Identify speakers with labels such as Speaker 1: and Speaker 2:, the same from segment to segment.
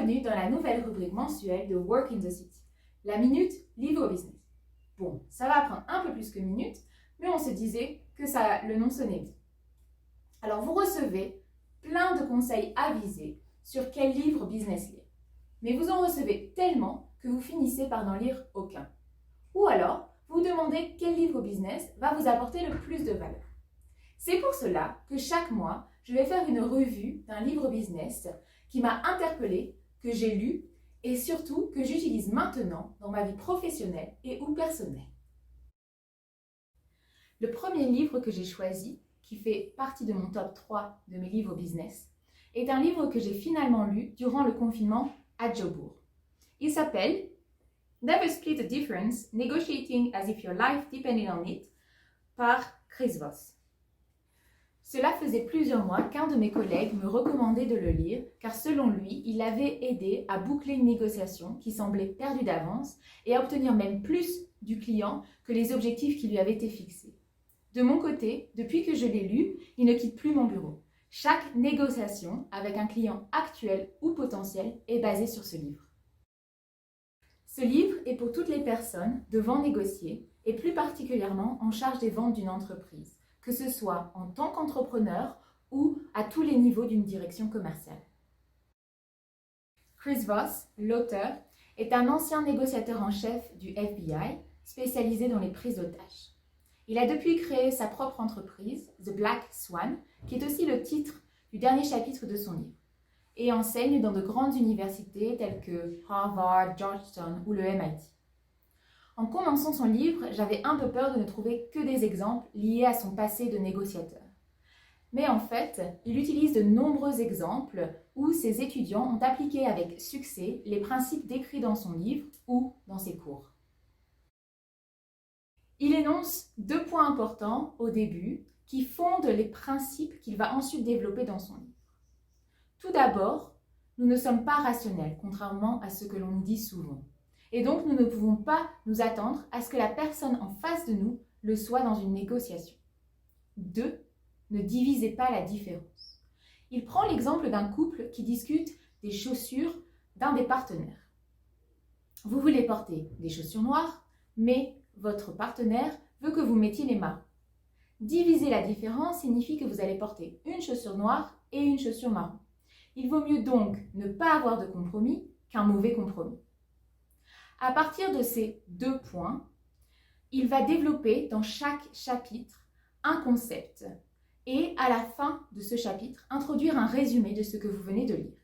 Speaker 1: Bienvenue dans la nouvelle rubrique mensuelle de Work in the City, la minute livre business. Bon, ça va prendre un peu plus que minute, mais on se disait que le nom sonnait bien. Alors vous recevez plein de conseils avisés sur quel livre business lire. Mais vous en recevez tellement que vous finissez par n'en lire aucun. Ou alors, vous demandez quel livre business va vous apporter le plus de valeur. C'est pour cela que chaque mois, je vais faire une revue d'un livre business qui m'a interpellée, que j'ai lu et surtout que j'utilise maintenant dans ma vie professionnelle et ou personnelle. Le premier livre que j'ai choisi, qui fait partie de mon top 3 de mes livres business, est un livre que j'ai finalement lu durant le confinement à Jobourg. Il s'appelle Never Split the Difference, Negotiating as if your life depended on it par Chris Voss. Cela faisait plusieurs mois qu'un de mes collègues me recommandait de le lire car selon lui, il avait aidé à boucler une négociation qui semblait perdue d'avance et à obtenir même plus du client que les objectifs qui lui avaient été fixés. De mon côté, depuis que je l'ai lu, il ne quitte plus mon bureau. Chaque négociation avec un client actuel ou potentiel est basée sur ce livre. Ce livre est pour toutes les personnes devant négocier et plus particulièrement en charge des ventes d'une entreprise, que ce soit en tant qu'entrepreneur ou à tous les niveaux d'une direction commerciale. Chris Voss, l'auteur, est un ancien négociateur en chef du FBI spécialisé dans les prises d'otages. Il a depuis créé sa propre entreprise, The Black Swan, qui est aussi le titre du dernier chapitre de son livre, et enseigne dans de grandes universités telles que Harvard, Georgetown ou le MIT. En commençant son livre, j'avais un peu peur de ne trouver que des exemples liés à son passé de négociateur. Mais en fait, il utilise de nombreux exemples où ses étudiants ont appliqué avec succès les principes décrits dans son livre ou dans ses cours. Il énonce 2 points importants au début qui fondent les principes qu'il va ensuite développer dans son livre. Tout d'abord, nous ne sommes pas rationnels, contrairement à ce que l'on nous dit souvent. Et donc, nous ne pouvons pas nous attendre à ce que la personne en face de nous le soit dans une négociation. 2. Ne divisez pas la différence. Il prend l'exemple d'un couple qui discute des chaussures d'un des partenaires. Vous voulez porter des chaussures noires, mais votre partenaire veut que vous mettiez les marrons. Diviser la différence signifie que vous allez porter une chaussure noire et une chaussure marron. Il vaut mieux donc ne pas avoir de compromis qu'un mauvais compromis. À partir de ces 2 points, il va développer dans chaque chapitre un concept et à la fin de ce chapitre, introduire un résumé de ce que vous venez de lire.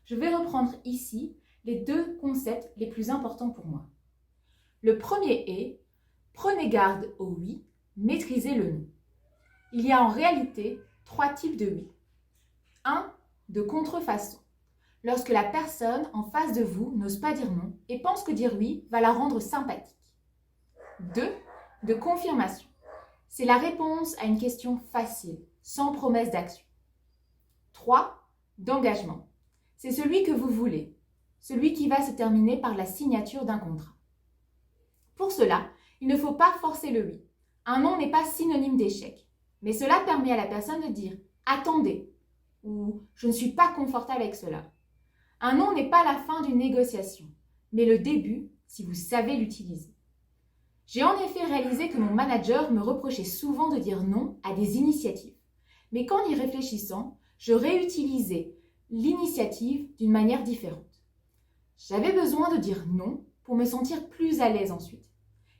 Speaker 1: Je vais reprendre ici les 2 concepts les plus importants pour moi. Le premier est « Prenez garde au oui, maîtrisez le non ». Il y a en réalité 3 types de oui. 1. De contrefaçon. Lorsque la personne en face de vous n'ose pas dire non et pense que dire oui va la rendre sympathique. 2. De confirmation. C'est la réponse à une question facile, sans promesse d'action. 3. D'engagement. C'est celui que vous voulez, celui qui va se terminer par la signature d'un contrat. Pour cela, il ne faut pas forcer le oui. Un non n'est pas synonyme d'échec, mais cela permet à la personne de dire « attendez » ou « je ne suis pas confortable avec cela ». Un non n'est pas la fin d'une négociation, mais le début si vous savez l'utiliser. J'ai en effet réalisé que mon manager me reprochait souvent de dire non à des initiatives. Mais qu'en y réfléchissant, je réutilisais l'initiative d'une manière différente. J'avais besoin de dire non pour me sentir plus à l'aise ensuite.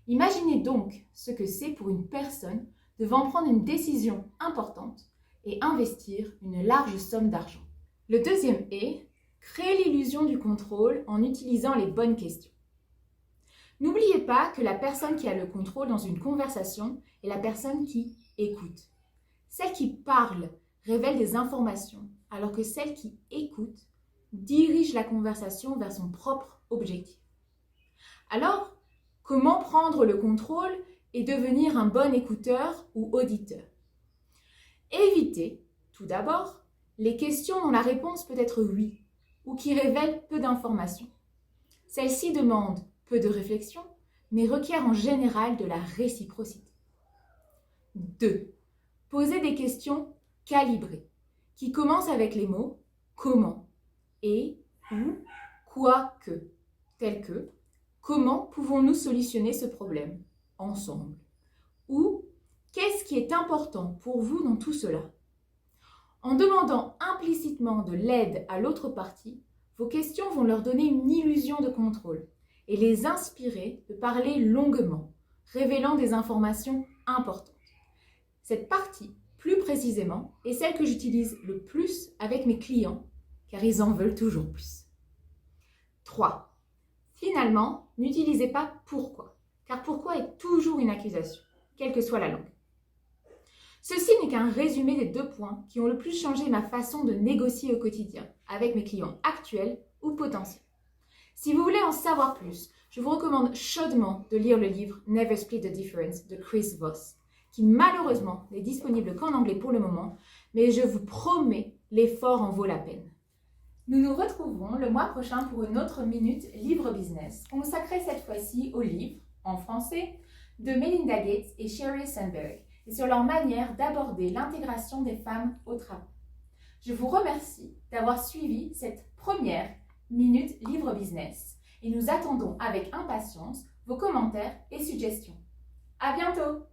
Speaker 1: Imaginez donc ce que c'est pour une personne devant prendre une décision importante et investir une large somme d'argent. Le deuxième est créer l'illusion du contrôle en utilisant les bonnes questions. N'oubliez pas que la personne qui a le contrôle dans une conversation est la personne qui écoute. Celle qui parle révèle des informations, alors que celle qui écoute dirige la conversation vers son propre objectif. Alors, comment prendre le contrôle et devenir un bon écouteur ou auditeur? Évitez, tout d'abord, les questions dont la réponse peut être oui ou qui révèlent peu d'informations. Celles-ci demandent peu de réflexion, mais requiert en général de la réciprocité. 2. Posez des questions calibrées, qui commencent avec les mots « comment » et ou quoique, tel que comment pouvons-nous solutionner ce problème ensemble ou qu'est-ce qui est important pour vous dans tout cela? En demandant implicitement de l'aide à l'autre partie, vos questions vont leur donner une illusion de contrôle et les inspirer de parler longuement, révélant des informations importantes. Cette partie, plus précisément, est celle que j'utilise le plus avec mes clients, car ils en veulent toujours plus. 3. Finalement, n'utilisez pas pourquoi, car pourquoi est toujours une accusation, quelle que soit la langue. Ceci n'est qu'un résumé des 2 points qui ont le plus changé ma façon de négocier au quotidien avec mes clients actuels ou potentiels. Si vous voulez en savoir plus, je vous recommande chaudement de lire le livre Never Split the Difference de Chris Voss, qui malheureusement n'est disponible qu'en anglais pour le moment, mais je vous promets, l'effort en vaut la peine. Nous nous retrouverons le mois prochain pour une autre Minute Livre Business, consacrée cette fois-ci au livre, en français, de Melinda Gates et Sheryl Sandberg, et sur leur manière d'aborder l'intégration des femmes au travail. Je vous remercie d'avoir suivi cette première Minute Livre Business et nous attendons avec impatience vos commentaires et suggestions. À bientôt!